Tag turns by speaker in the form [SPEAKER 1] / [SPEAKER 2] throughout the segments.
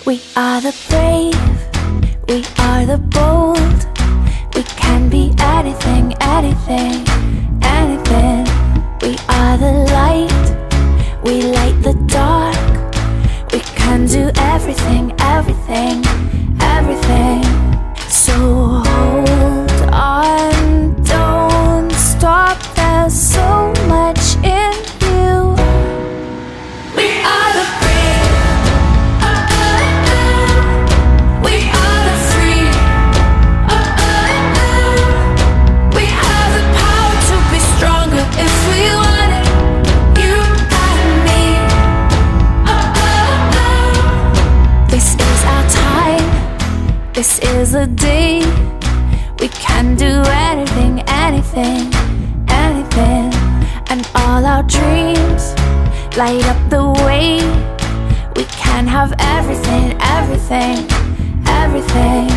[SPEAKER 1] We are the brave, we are the bold. We can be anything, anything, anything. We are the light, we light the dark. We can do everything, everything, everything. So hold on, don't stop, there's so much in you. We are the brave, we are the free, we have the power to be stronger if we want it, you and me. This is our time, this is the day. We can do anything, anything, anything. And all our dreams light up the way. We can have everything, everything, everything.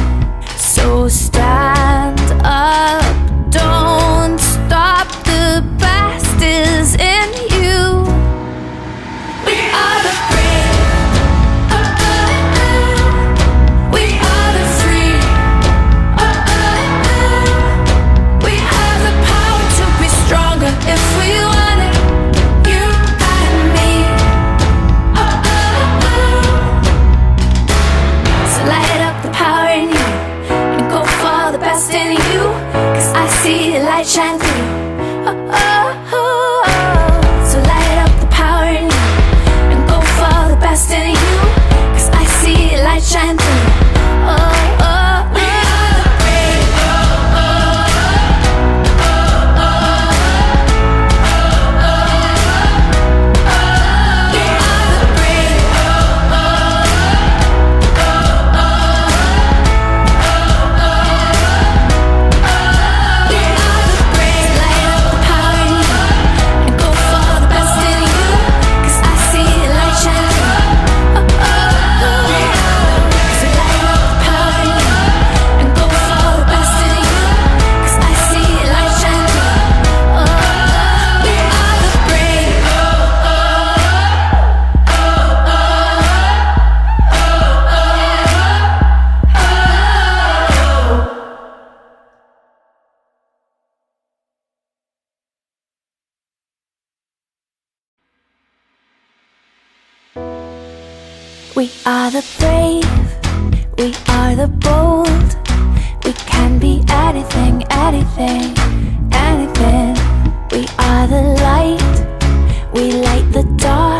[SPEAKER 1] So stand up, don't stop, the best is in you. We are the brave, we are the free, we have the power to be stronger if we want it, you and me. So light up the power in you and go for the best in you, 'cause I see the light shine through. So light up the power in you and go for the best in you, 'cause I see the light shine through. We are the brave, we are the brave, we are the brave. Light up the power in you and go for the best in you, 'cause I see the light shine through. So light up the power in you and go for the best in you, 'cause I see the light shine through. We are the brave. We are the brave, we are the bold. We can be anything, anything, anything. We are the light, we light the dark.